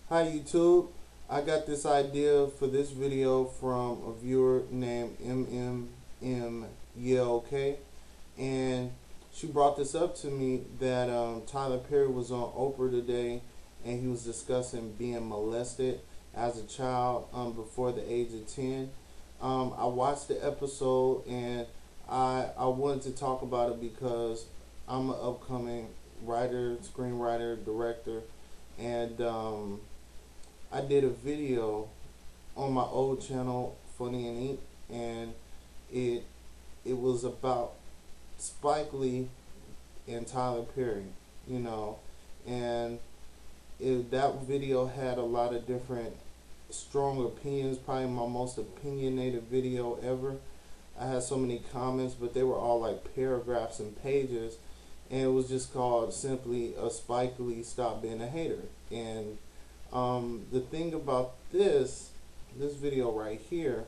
Hi YouTube, I got this idea for this video from a viewer named MMMYLK, and she brought this up to me that Tyler Perry was on Oprah today and he was discussing being molested as a child before the age of 10. I watched the episode and I wanted to talk about it because I'm an upcoming writer, screenwriter, director, and I did a video on my old channel, Funny and Ink, and it it was about Spike Lee and Tyler Perry, you know, and that video had a lot of different strong opinions, probably my most opinionated video ever. I had so many comments, but they were all like paragraphs and pages, and it was just called simply a Spike Lee Stop Being a Hater. And the thing about this video right here,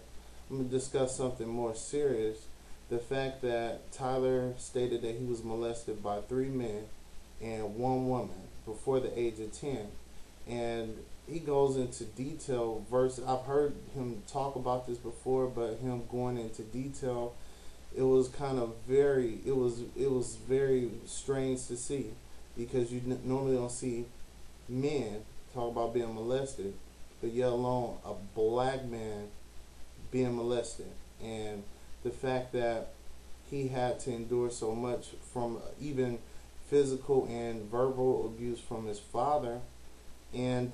I'm going to discuss something more serious. The fact that Tyler stated that he was molested by 3 men and 1 woman before the age of 10. And he goes into detail versus, I've heard him talk about this before, but him going into detail, it was kind of very, it was very strange to see, because you normally don't see men talk about being molested, but yet alone a black man being molested. And the fact that he had to endure so much from even physical and verbal abuse from his father, and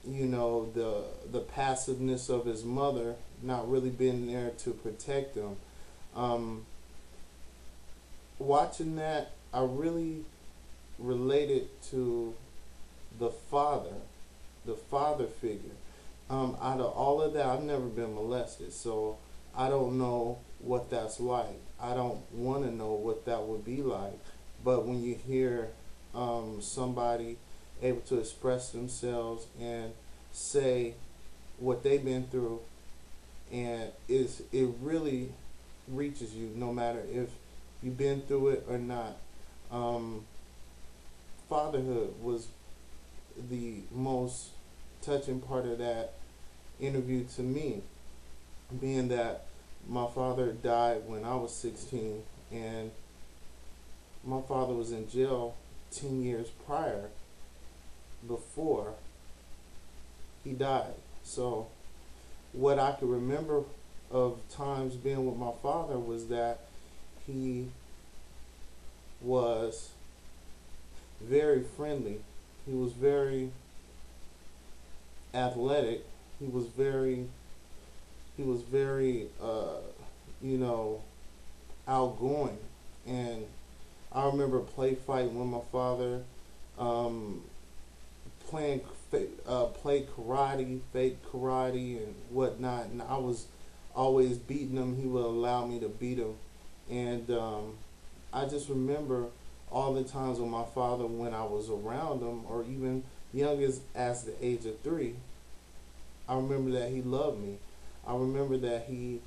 you know, the passiveness of his mother not really being there to protect him. Watching that, I really related to the father figure. Out of all of that, I've never been molested, so I don't know what that's like. I don't want to know what that would be like. But when you hear somebody able to express themselves and say what they've been through, and it really reaches you, no matter if you've been through it or not. Fatherhood was the most touching part of that interview to me, being that my father died when I was 16, and my father was in jail 10 years prior, before he died. So what I could remember of times being with my father was that he was very friendly. He was very athletic. He was very you know, outgoing. And I remember play fighting with my father, play karate, fake karate and whatnot, and I was always beating him. He would allow me to beat him. And I just remember all the times with my father when I was around him, or even young as the age of 3, I remember that he loved me. I remember that he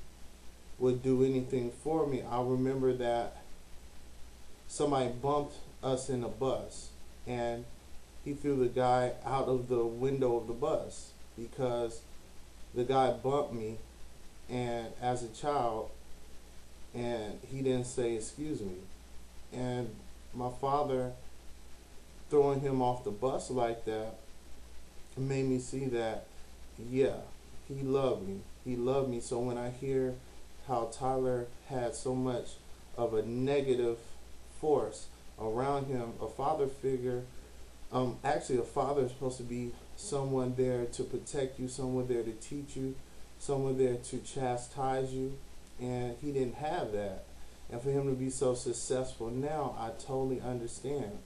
would do anything for me. I remember that somebody bumped us in a bus, and he threw the guy out of the window of the bus because the guy bumped me, and as a child, and he didn't say excuse me. And my father throwing him off the bus like that made me see that, yeah, he loved me. He loved me. So when I hear how Tyler had so much of a negative force around him, a father figure, actually a father is supposed to be someone there to protect you, someone there to teach you, someone there to chastise you, and he didn't have that. And for him to be so successful now, I totally understand.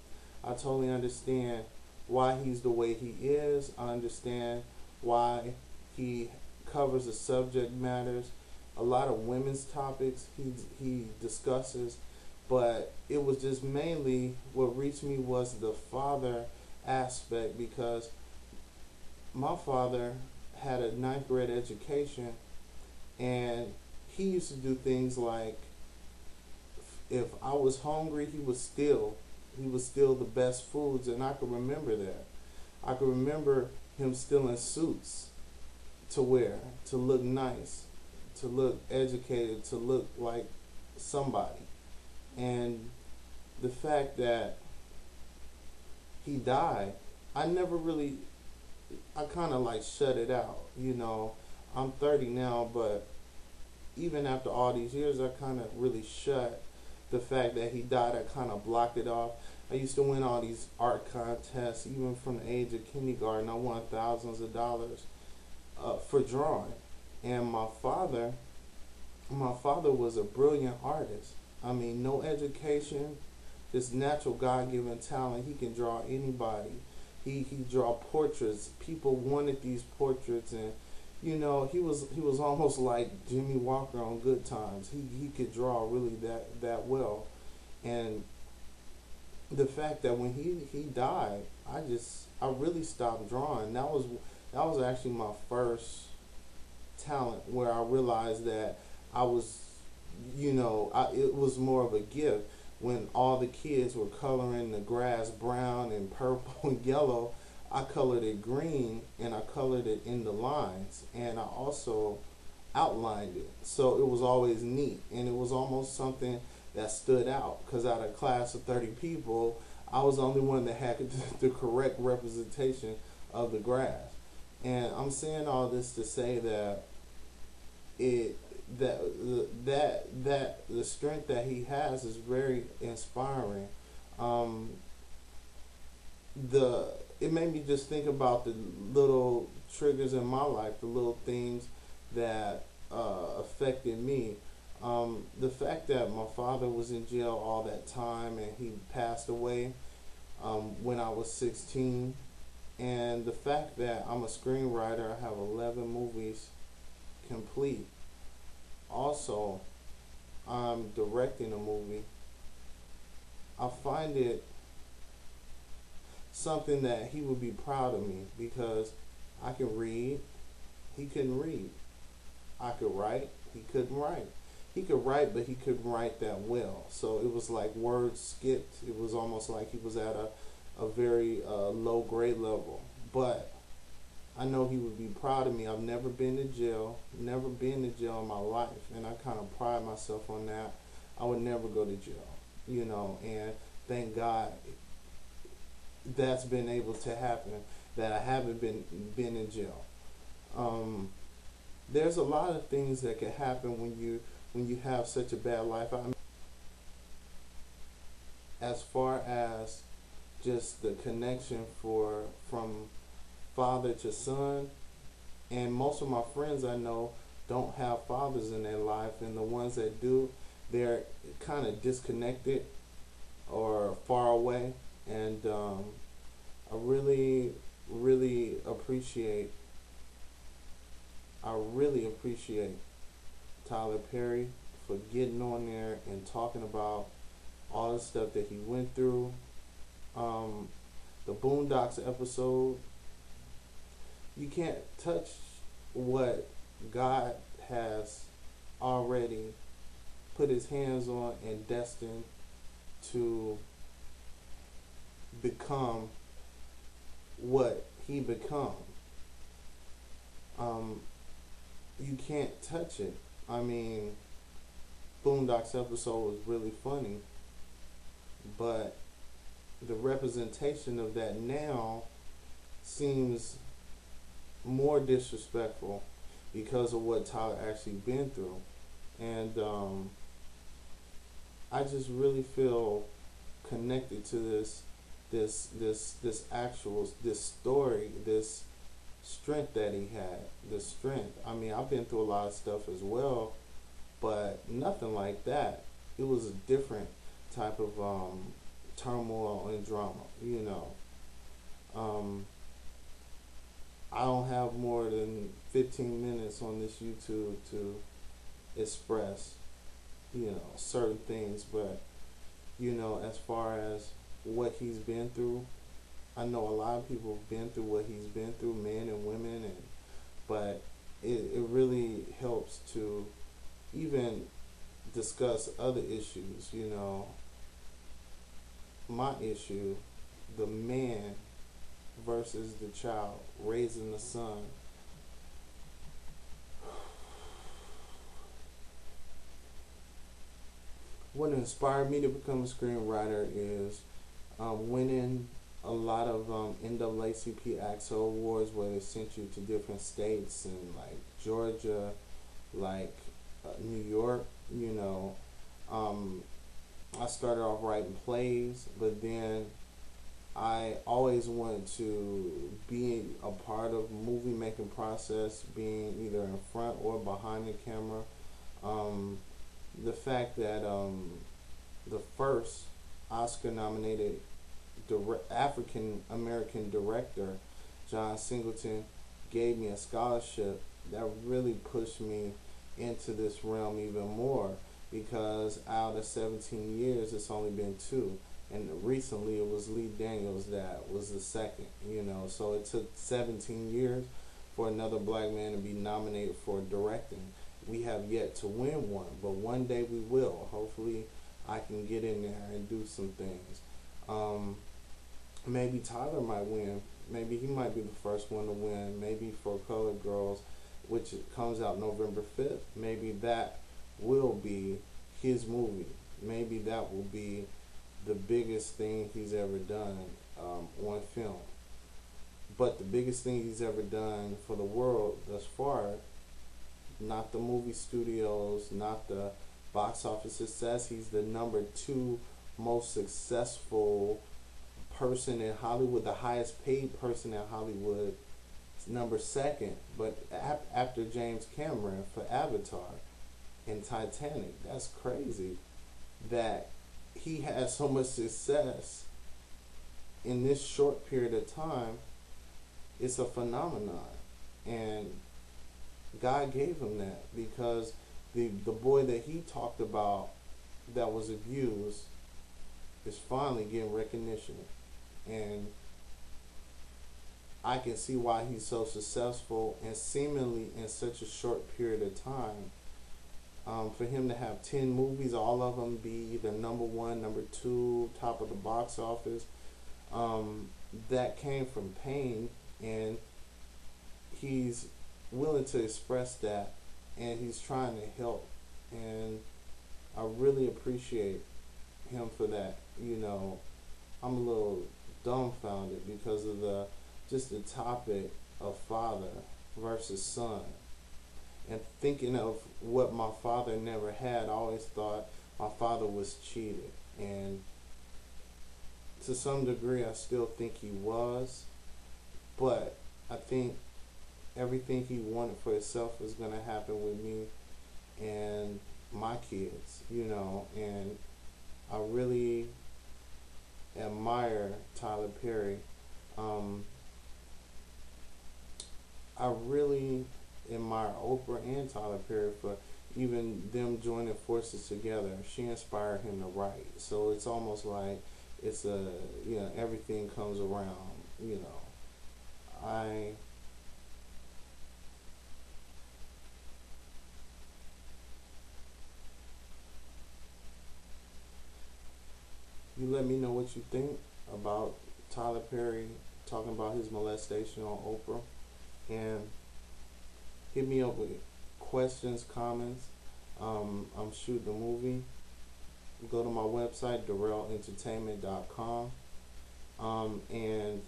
I totally understand why he's the way he is. I understand why he covers the subject matters. A lot of women's topics he discusses, but it was just mainly what reached me was the father aspect, because my father had a 9th grade education, and he used to do things like, if I was hungry, he would steal the best foods, and I could remember that. I could remember him stealing suits to wear, to look nice, to look educated, to look like somebody. And the fact that he died, I never really, I kind of like shut it out. You know, I'm 30 now, but even after all these years, I kind of really shut the fact that he died. I kind of blocked it off. I used to win all these art contests, even from the age of kindergarten. I won thousands of dollars for drawing. And my father was a brilliant artist. I mean, no education, just natural God-given talent. He can draw anybody. He draw portraits. People wanted these portraits, and you know, he was almost like Jimmy Walker on Good Times. He could draw really that well. And the fact that when he died, I really stopped drawing. That was actually my first talent where I realized that I was, it was more of a gift. When all the kids were coloring the grass brown and purple and yellow, I colored it green, and I colored it in the lines, and I also outlined it. So it was always neat, and it was almost something that stood out, because out of a class of 30 people, I was the only one that had the correct representation of the grass. And I'm saying all this to say that it that the strength that he has is very inspiring. Um, the It made me just think about the little triggers in my life, the little things that affected me. The fact that my father was in jail all that time and he passed away when I was 16, and the fact that I'm a screenwriter, I have 11 movies complete. Also, I'm directing a movie. I find it something that he would be proud of me, because I can read, he couldn't read. I could write, he couldn't write. He could write, but he couldn't write that well. So it was like words skipped. It was almost like he was at a very low grade level. But I know he would be proud of me. I've never been to jail, never been to jail in my life, and I kind of pride myself on that. I would never go to jail, and thank God that's been able to happen, that I haven't been in jail. There's a lot of things that can happen when you have such a bad life. I mean, as far as just the connection from father to son, and most of my friends I know don't have fathers in their life, and the ones that do, they're kind of disconnected or far away. And I really appreciate Tyler Perry for getting on there and talking about all the stuff that he went through. The Boondocks episode, you can't touch what God has already put his hands on and destined to become what he become. You can't touch it. I mean, Boondocks episode was really funny, but the representation of that now seems more disrespectful because of what Tyler actually been through. And I just really feel connected to this story, this strength that he had, this strength. I mean, I've been through a lot of stuff as well, but nothing like that. It was a different type of turmoil and drama. I don't have more than 15 minutes on this YouTube to express, certain things, but, as far as what he's been through, I know a lot of people have been through what he's been through, men and women, but it really helps to even discuss other issues, My issue, the man versus the child, raising the son. What inspired me to become a screenwriter is winning a lot of NAACP AXO awards where they sent you to different states and like Georgia, like New York. Um, I started off writing plays, but then I always wanted to be a part of movie making process, being either in front or behind the camera. Um, the fact that the first Oscar nominated African American director, John Singleton, gave me a scholarship that really pushed me into this realm even more, because out of 17 years it's only been two, and recently it was Lee Daniels that was the second. So it took 17 years for another black man to be nominated for directing. We have yet to win one, but one day we will. Hopefully I can get in there and do some things. um, Maybe Tyler might win. Maybe he might be the first one to win. Maybe for Colored Girls, which comes out November 5th, maybe that will be his movie. Maybe that will be the biggest thing he's ever done on film. But the biggest thing he's ever done for the world thus far, not the movie studios, not the box office success. He's the number two most successful person in Hollywood, the highest paid person in Hollywood. It's number second, but after James Cameron for Avatar and Titanic. That's crazy that he had so much success in this short period of time. It's a phenomenon, and God gave him that because the boy that he talked about that was abused is finally getting recognition, and I can see why he's so successful and seemingly in such a short period of time. For him to have 10 movies, all of them be either number one, number two, top of the box office, that came from pain, and he's willing to express that, and he's trying to help, and I really appreciate him for that. I'm a little dumbfounded because of the topic of father versus son, and thinking of what my father never had. I always thought my father was cheated, and to some degree I still think he was, but I think everything he wanted for himself is going to happen with me and my kids, and I really admire Tyler Perry. I really admire Oprah and Tyler Perry for even them joining forces together. She inspired him to write. So it's almost like it's everything comes around. I You let me know what you think about Tyler Perry talking about his molestation on Oprah, and hit me up with questions, comments. I'm shooting a movie. Go to my website, DarrellEntertainment.com, and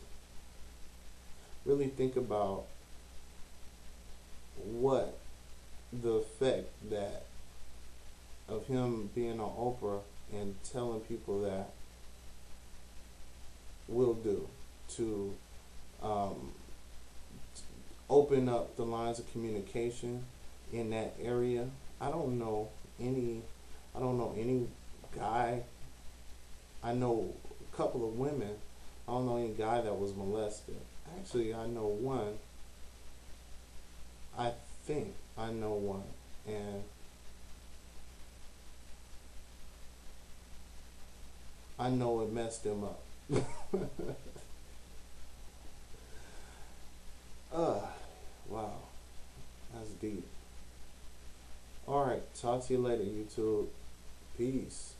really think about what the effect that of him being on Oprah and telling people that will do to um, open up the lines of communication in that area. I don't know any. I don't know any guy. I know a couple of women. I don't know any guy that was molested. Actually, I know one. I think I know one, and I know it messed him up. uh, wow, that's deep. All right, talk to you later, YouTube. Peace.